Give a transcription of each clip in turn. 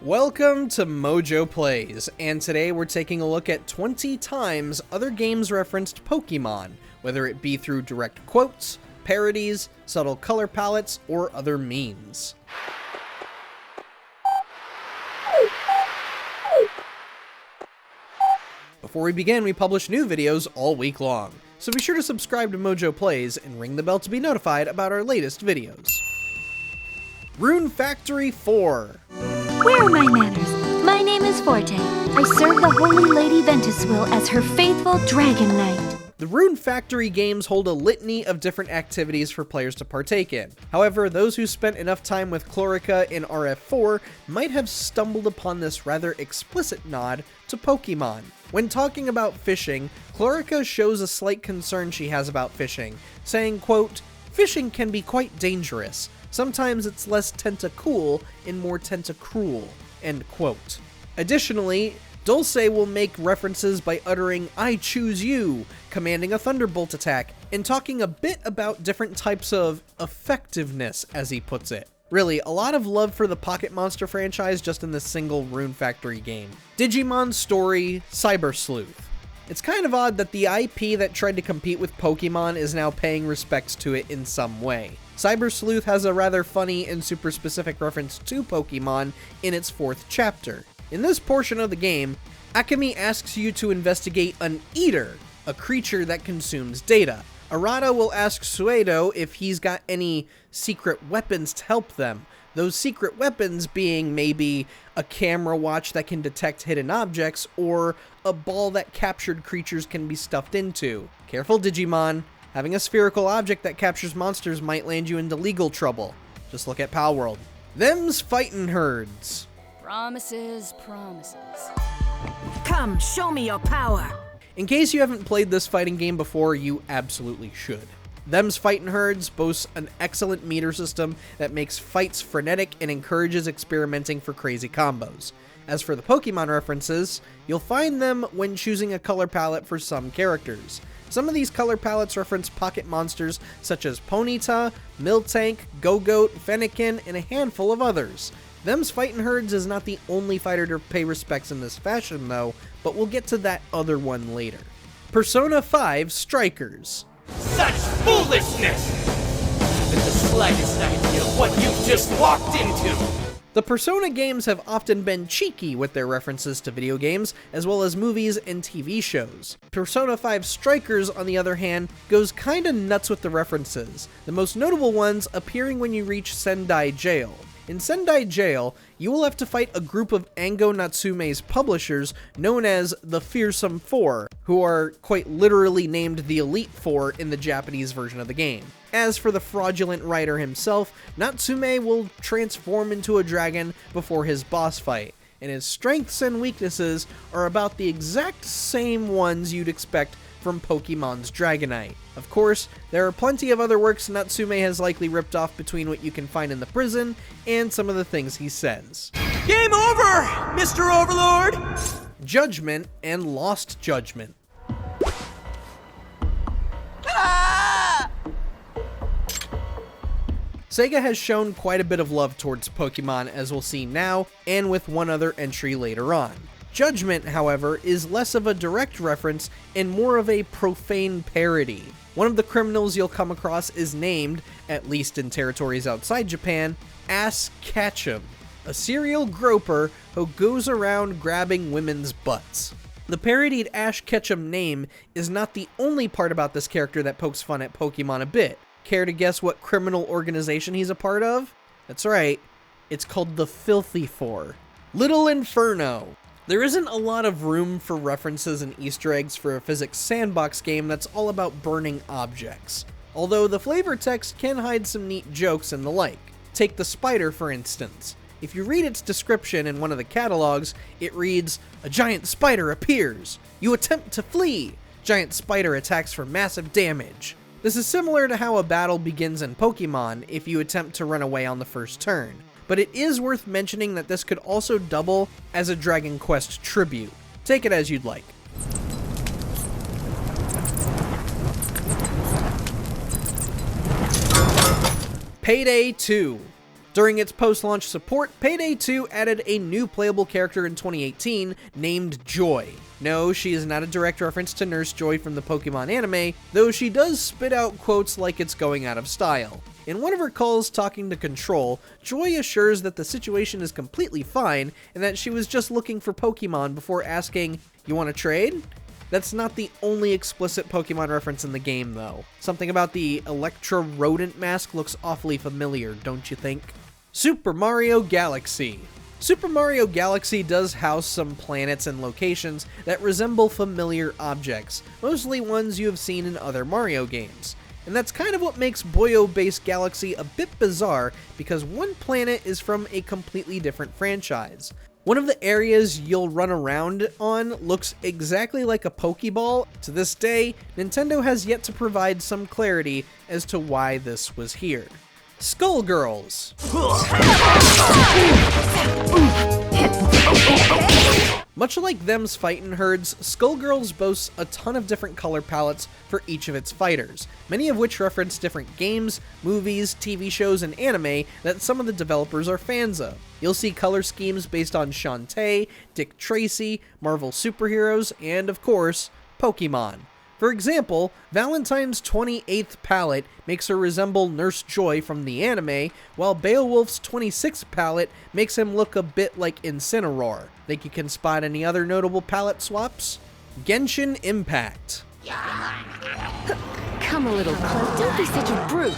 Welcome to MojoPlays, and today we're taking a look at 20 times other games referenced Pokemon, whether it be through direct quotes, parodies, subtle color palettes, or other means. Before we begin, we publish new videos all week long, so be sure to subscribe to MojoPlays and ring the bell to be notified about our latest videos. Rune Factory 4. Where are my manners? My name is Forte. I serve the Holy Lady Ventuswil as her faithful Dragon Knight. The Rune Factory games hold a litany of different activities for players to partake in. However, those who spent enough time with Chlorica in RF4 might have stumbled upon this rather explicit nod to Pokemon. When talking about fishing, Chlorica shows a slight concern she has about fishing, saying, quote, "Fishing can be quite dangerous. Sometimes it's less tentacool and more tentacruel," end quote. Additionally, Dulce will make references by uttering "I choose you," commanding a thunderbolt attack, and talking a bit about different types of effectiveness, as he puts it. Really, a lot of love for the Pocket Monster franchise just in this single Rune Factory game. Digimon Story, Cyber Sleuth. It's kind of odd that the IP that tried to compete with Pokemon is now paying respects to it in some way. Cyber Sleuth has a rather funny and super specific reference to Pokemon in its 4th chapter. In this portion of the game, Akemi asks you to investigate an Eater, a creature that consumes data. Arata will ask Suedo if he's got any secret weapons to help them. Those secret weapons being maybe a camera watch that can detect hidden objects, or a ball that captured creatures can be stuffed into. Careful, Digimon. Having a spherical object that captures monsters might land you into legal trouble. Just look at Palworld. Them's fightin' herds. Promises, promises. Come, show me your power. In case you haven't played this fighting game before, you absolutely should. Them's Fightin' Herds boasts an excellent meter system that makes fights frenetic and encourages experimenting for crazy combos. As for the Pokemon references, you'll find them when choosing a color palette for some characters. Some of these color palettes reference pocket monsters such as Ponyta, Miltank, Go-Goat, Fennekin, and a handful of others. Them's Fightin' Herds is not the only fighter to pay respects in this fashion though, but we'll get to that other one later. Persona 5 Strikers. Such foolishness! Haven't the slightest idea what you've just walked into! The Persona games have often been cheeky with their references to video games, as well as movies and TV shows. Persona 5 Strikers, on the other hand, goes kinda nuts with the references, the most notable ones appearing when you reach Sendai Jail. In Sendai Jail, you will have to fight a group of Ango Natsume's publishers known as the Fearsome Four, who are quite literally named the Elite Four in the Japanese version of the game. As for the fraudulent writer himself, Natsume will transform into a dragon before his boss fight, and his strengths and weaknesses are about the exact same ones you'd expect from Pokemon's Dragonite. Of course, there are plenty of other works Natsume has likely ripped off between what you can find in the prison and some of the things he says. Game over, Mr. Overlord! Judgment and Lost Judgment. Sega has shown quite a bit of love towards Pokemon, as we'll see now, and with one other entry later on. Judgment, however, is less of a direct reference and more of a profane parody. One of the criminals you'll come across is named, at least in territories outside Japan, Ass Ketchum, a serial groper who goes around grabbing women's butts. The parodied Ash Ketchum name is not the only part about this character that pokes fun at Pokemon a bit. Care to guess what criminal organization he's a part of? That's right, it's called the Filthy Four. Little Inferno. There isn't a lot of room for references and Easter eggs for a physics sandbox game that's all about burning objects, although the flavor text can hide some neat jokes and the like. Take the spider, for instance. If you read its description in one of the catalogs, it reads, "A giant spider appears. You attempt to flee. Giant spider attacks for massive damage." This is similar to how a battle begins in Pokemon if you attempt to run away on the first turn. But it is worth mentioning that this could also double as a Dragon Quest tribute. Take it as you'd like. Payday 2. During its post-launch support, Payday 2 added a new playable character in 2018 named Joy. No, she is not a direct reference to Nurse Joy from the Pokemon anime, though she does spit out quotes like it's going out of style. In one of her calls talking to Control, Joy assures that the situation is completely fine and that she was just looking for Pokemon before asking, "You want to trade?" That's not the only explicit Pokemon reference in the game, though. Something about the Electra rodent mask looks awfully familiar, don't you think? Super Mario Galaxy. Super Mario Galaxy does house some planets and locations that resemble familiar objects, mostly ones you have seen in other Mario games. And that's kind of what makes Boyo-based Galaxy a bit bizarre, because one planet is from a completely different franchise. One of the areas you'll run around on looks exactly like a Pokeball. To this day, Nintendo has yet to provide some clarity as to why this was here. Skullgirls. Much like them's fightin' herds, Skullgirls boasts a ton of different color palettes for each of its fighters, many of which reference different games, movies, TV shows, and anime that some of the developers are fans of. You'll see color schemes based on Shantae, Dick Tracy, Marvel superheroes, and of course, Pokemon. For example, Valentine's 28th palette makes her resemble Nurse Joy from the anime, while Beowulf's 26th palette makes him look a bit like Incineroar. Think you can spot any other notable palette swaps? Genshin Impact. Come a little close. Don't be such a brute.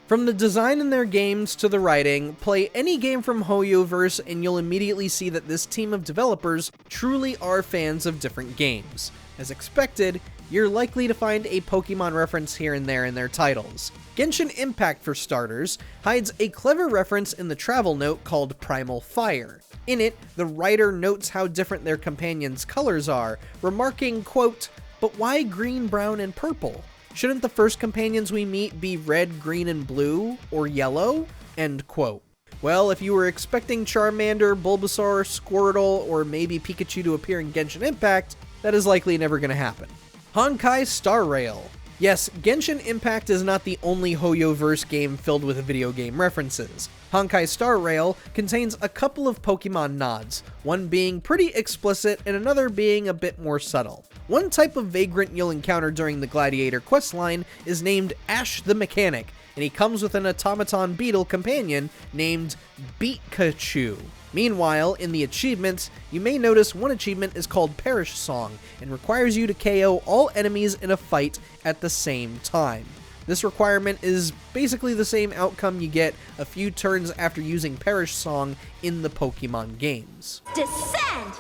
From the design in their games to the writing, play any game from Hoyoverse and you'll immediately see that this team of developers truly are fans of different games. As expected, you're likely to find a Pokemon reference here and there in their titles. Genshin Impact, for starters, hides a clever reference in the travel note called Primal Fire. In it, the writer notes how different their companions' colors are, remarking, quote, "But why green, brown, and purple? Shouldn't the first companions we meet be red, green, and blue, or yellow?" End quote. Well, if you were expecting Charmander, Bulbasaur, Squirtle, or maybe Pikachu to appear in Genshin Impact, that is likely never going to happen. Honkai Star Rail. Yes, Genshin Impact is not the only Hoyoverse game filled with video game references. Honkai Star Rail contains a couple of Pokemon nods, one being pretty explicit and another being a bit more subtle. One type of vagrant you'll encounter during the Gladiator questline is named Ash the Mechanic, and he comes with an automaton beetle companion named Beatkachu. Meanwhile, in the achievements, you may notice one achievement is called Perish Song and requires you to KO all enemies in a fight at the same time. This requirement is basically the same outcome you get a few turns after using Perish Song in the Pokemon games. Descend!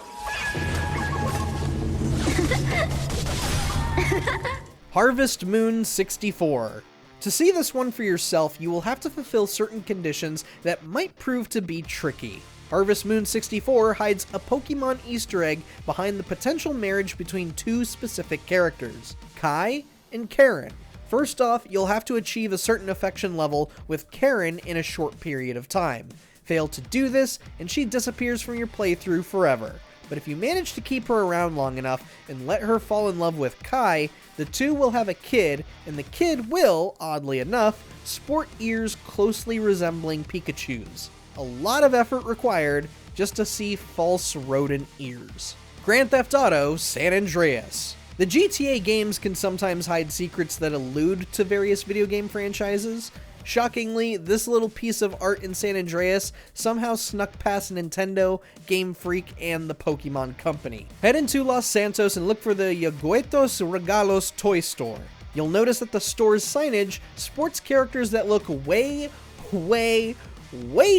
Harvest Moon 64. To see this one for yourself, you will have to fulfill certain conditions that might prove to be tricky. Harvest Moon 64 hides a Pokemon Easter egg behind the potential marriage between two specific characters, Kai and Karen. First off, you'll have to achieve a certain affection level with Karen in a short period of time. Fail to do this, and she disappears from your playthrough forever. But if you manage to keep her around long enough and let her fall in love with Kai, the two will have a kid, and the kid will, oddly enough, sport ears closely resembling Pikachu's. A lot of effort required just to see false rodent ears. Grand Theft Auto San Andreas. The GTA games can sometimes hide secrets that allude to various video game franchises. Shockingly, this little piece of art in San Andreas somehow snuck past Nintendo, Game Freak, and the Pokemon Company. Head into Los Santos and look for the Yaguetos Regalos toy store. You'll notice that the store's signage sports characters that look way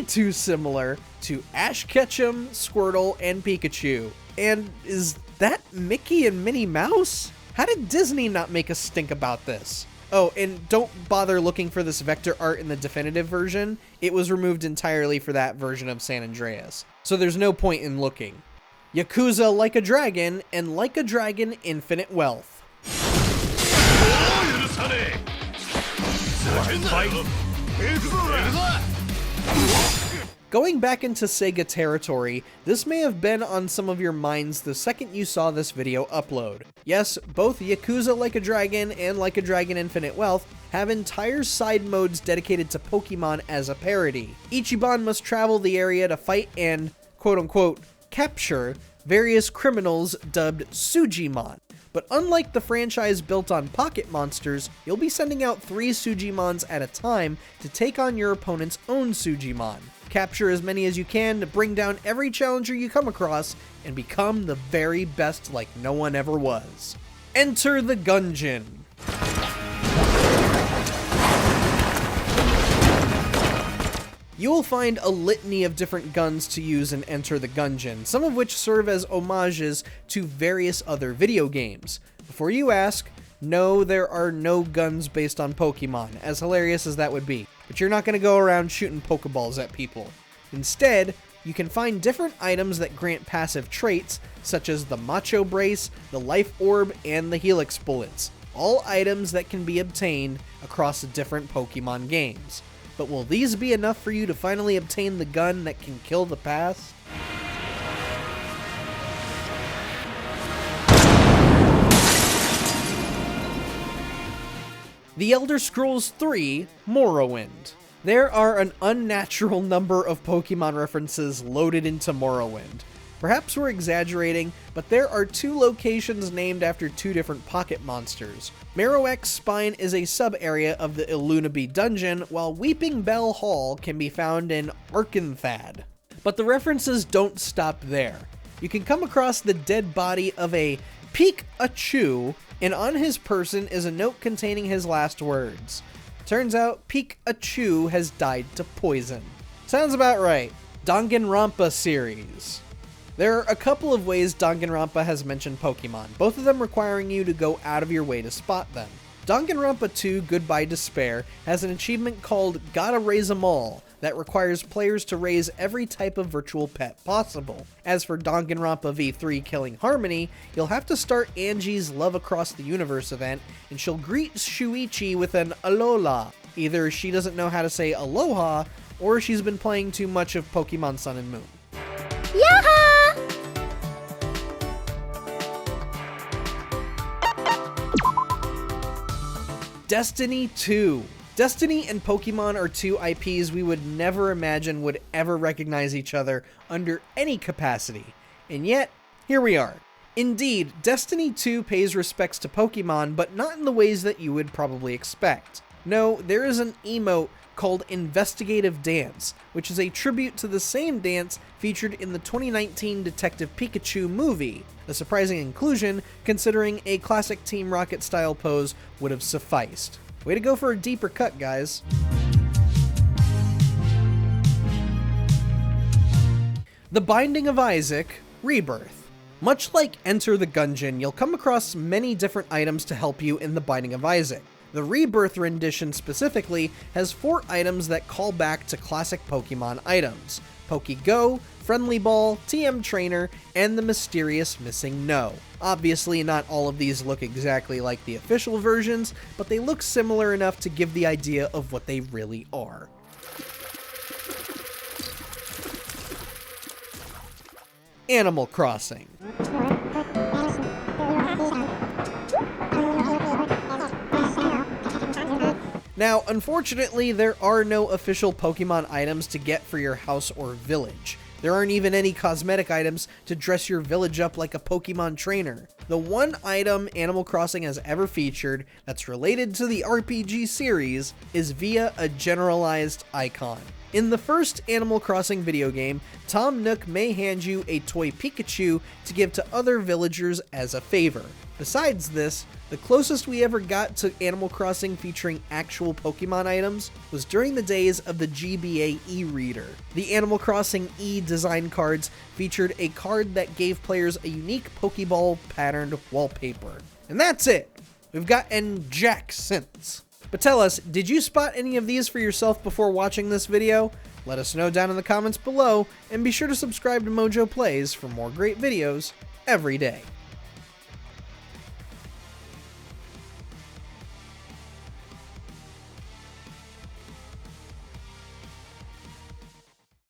too similar to Ash Ketchum, Squirtle, and Pikachu. And is that Mickey and Minnie Mouse? How did Disney not make a stink about this? Oh, and don't bother looking for this vector art in the definitive version. It was removed entirely for that version of San Andreas, so there's no point in looking. Yakuza Like a Dragon and Like a Dragon Infinite Wealth. Going back into Sega territory, this may have been on some of your minds the second you saw this video upload. Yes, both Yakuza Like a Dragon and Like a Dragon Infinite Wealth have entire side modes dedicated to Pokemon as a parody. Ichiban must travel the area to fight and, quote-unquote, capture various criminals dubbed Sujimon. But unlike the franchise built on pocket monsters, you'll be sending out 3 Sujimons at a time to take on your opponent's own Sujimon. Capture as many as you can to bring down every challenger you come across and become the very best like no one ever was. Enter the Gungeon. You will find a litany of different guns to use in Enter the Gungeon, some of which serve as homages to various other video games. Before you ask, no, there are no guns based on Pokemon, as hilarious as that would be. But you're not going to go around shooting Pokeballs at people. Instead, you can find different items that grant passive traits, such as the Macho Brace, the Life Orb, and the Helix Bullets. All items that can be obtained across different Pokemon games. But will these be enough for you to finally obtain the gun that can kill the past? The Elder Scrolls III: Morrowind. There are an unnatural number of Pokemon references loaded into Morrowind. Perhaps we're exaggerating, but there are 2 locations named after 2 different pocket monsters. Marowak's Spine is a sub-area of the Illunaby dungeon, while Weeping Bell Hall can be found in Arkanthad. But the references don't stop there. You can come across the dead body of a Pikachu, and on his person is a note containing his last words. Turns out Pikachu has died to poison. Sounds about right. Danganronpa series. There are a couple of ways Danganronpa has mentioned Pokemon, both of them requiring you to go out of your way to spot them. Danganronpa 2 Goodbye Despair has an achievement called Gotta Raise 'em All that requires players to raise every type of virtual pet possible. As for Danganronpa V3 Killing Harmony, you'll have to start Angie's Love Across the Universe event, and she'll greet Shuichi with an Alola. Either she doesn't know how to say Aloha, or she's been playing too much of Pokemon Sun and Moon. Yaha! Destiny 2. Destiny and Pokemon are 2 IPs we would never imagine would ever recognize each other under any capacity. And yet, here we are. Indeed, Destiny 2 pays respects to Pokemon, but not in the ways that you would probably expect. No, there is an emote called Investigative Dance, which is a tribute to the same dance featured in the 2019 Detective Pikachu movie. A surprising inclusion, considering a classic Team Rocket style pose would have sufficed. Way to go for a deeper cut, guys. The Binding of Isaac: Rebirth. Much like Enter the Gungeon, you'll come across many different items to help you in The Binding of Isaac. The Rebirth rendition specifically has 4 items that call back to classic Pokemon items: Pokego, Friendly Ball, TM Trainer, and the mysterious Missing No. Obviously, not all of these look exactly like the official versions, but they look similar enough to give the idea of what they really are. Animal Crossing. Now, unfortunately, there are no official Pokemon items to get for your house or village. There aren't even any cosmetic items to dress your village up like a Pokemon trainer. The one item Animal Crossing has ever featured that's related to the RPG series is via a generalized icon. In the first Animal Crossing video game, Tom Nook may hand you a toy Pikachu to give to other villagers as a favor. Besides this, the closest we ever got to Animal Crossing featuring actual Pokemon items was during the days of the GBA e-reader. The Animal Crossing e-design cards featured a card that gave players a unique Pokeball patterned wallpaper. And that's it! We've gotten jack since. But tell us, did you spot any of these for yourself before watching this video? Let us know down in the comments below, and be sure to subscribe to MojoPlays for more great videos every day.